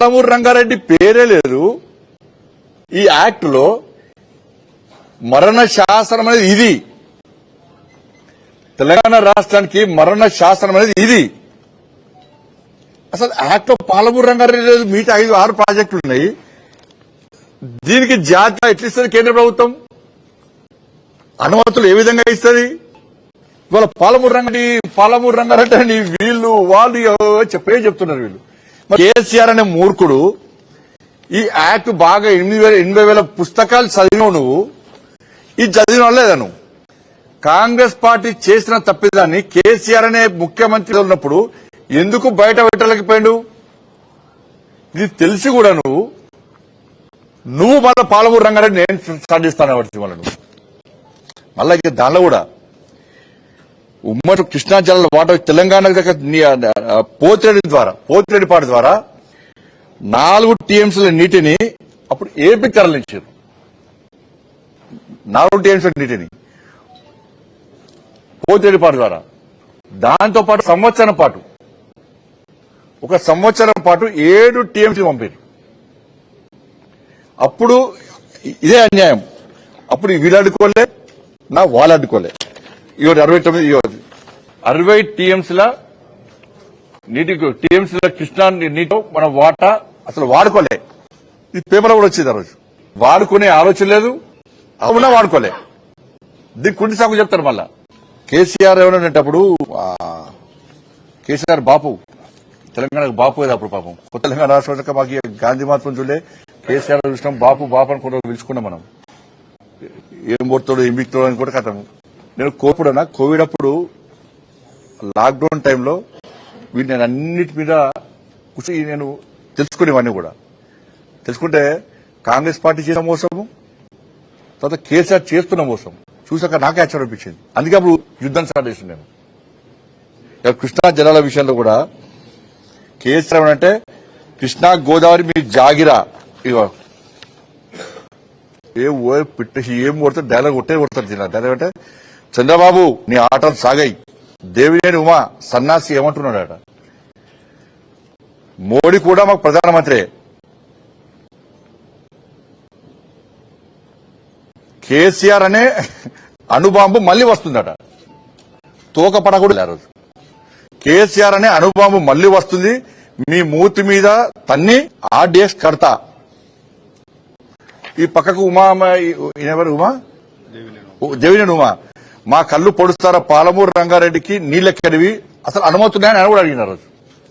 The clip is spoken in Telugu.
పాలమూరు రంగారెడ్డి పేరే లేదు ఈ యాక్ట్ లో. మరణ శాసనం అనేది ఇది, తెలంగాణ రాష్ట్రానికి మరణ శాసనం అనేది ఇది. అసలు యాక్ట్ లో పాలమూరు రంగారెడ్డి లేదు. మిగతా 5-6 ప్రాజెక్టులు ఉన్నాయి. దీనికి జాతీయ ఎట్లా ఇస్తుంది కేంద్ర ప్రభుత్వం? అనుమతులు ఏ విధంగా ఇస్తుంది? ఇవాళ పాలమూరు రంగారెడ్డి అని వీళ్ళు వాళ్ళు చెప్తున్నారు వీళ్ళు. కేసీఆర్ అనే మూర్ఖుడు ఈ యాక్ట్ బాగా 80,000 పుస్తకాలు చదివినావు నువ్వు. ఇది చదివిన లేదా నువ్వు? కాంగ్రెస్ పార్టీ చేసిన తప్పిదాన్ని కేసీఆర్ అనే ముఖ్యమంత్రి ఉన్నప్పుడు ఎందుకు బయట పెట్టలేకపోయాడు? ఇది తెలిసి కూడా నువ్వు మళ్ళీ పాలమూరు రంగారెడ్డి నేను స్టార్ట్ చేస్తాను మళ్ళీ మళ్ళీ దానిలో కూడా ఉమ్మడి కృష్ణా జిల్లాలో వాటర్ తెలంగాణ పోతిరెడ్డిపాడు ద్వారా 4 టీఎంసీల నీటిని అప్పుడు ఏపీ తరలించారు. 4 టీఎంసీల నీటిని పోతిరెడ్డిపాడు ద్వారా. దాంతో పాటు ఒక సంవత్సరం పాటు 7 టీఎంసీ పంపారు. అప్పుడు ఇదే అన్యాయం. అప్పుడు వీళ్ళు అడ్డుకోలే, వాళ్ళు అడ్డుకోలే. 60 టీఎంసీల కృష్ణా నీటితో మన వాటా అసలు వాడుకోలే. ఇది పేపర్ కూడా వచ్చింది. ఆ రోజు వాడుకునే ఆలోచన లేదు, అవునా వాడుకోలే. దీనికి కుంటి సాకు చెప్తారు. మళ్ళా కేసీఆర్ ఏమన్నప్పుడు కేసీఆర్ బాపు, తెలంగాణకు బాపు కదా అప్పుడు. పాపం కొత్త తెలంగాణ రాష్ట్రం మాకు గాంధీ మాత్రం చూడలే, కేసీఆర్ చూసినాం బాపు అని కూడా పిలుచుకున్నాం మనం. ఏం కొడతాడు ఏం బిక్తాడు అని కూడా కథము. నేను కోవిడ్ అప్పుడు లాక్డౌన్ టైంలో నేను అన్నిటి మీద నేను తెలుసుకునేవన్నీ కూడా తెలుసుకుంటే కాంగ్రెస్ పార్టీ చేసిన మోసము, తర్వాత కేసీఆర్ చేస్తున్న మోసం చూసాక నాకే ఆశ్చర్యం అనిపించింది. అందుకే అప్పుడు యుద్ధం స్టార్ట్ చేసింది నేను. కృష్ణా జలాల విషయంలో కూడా కేసీఆర్ అంటే కృష్ణా గోదావరి మీ జాగిరా, ఏం కొడతారు డైలాగ్ కొడతారు. డైలాగ్ అంటే చంద్రబాబు నీ ఆటలు సాగాయి, దేవినేని ఉమా సన్నాసి ఏమంటున్నాడట. మోడీ కూడా మాకు ప్రధానమంత్రి. కేసీఆర్ అనే అణుబాంబు మళ్లీ వస్తుందట. తోకపడ కూడా రోజు కేసీఆర్ అనే అణుబాంబు మళ్లీ వస్తుంది, మీ మూతి మీద తన్ని ఆర్డీఎక్స్ కడతా. ఈ పక్కకు ఎవరు దేవినేని ఉమా మా కళ్ళు పొడుస్తారా పాలమూరు రంగారెడ్డికి నీళ్ళెక్కడివి అసలు అనుమతున్నాయని ఆయన కూడా అడిగిన రోజు.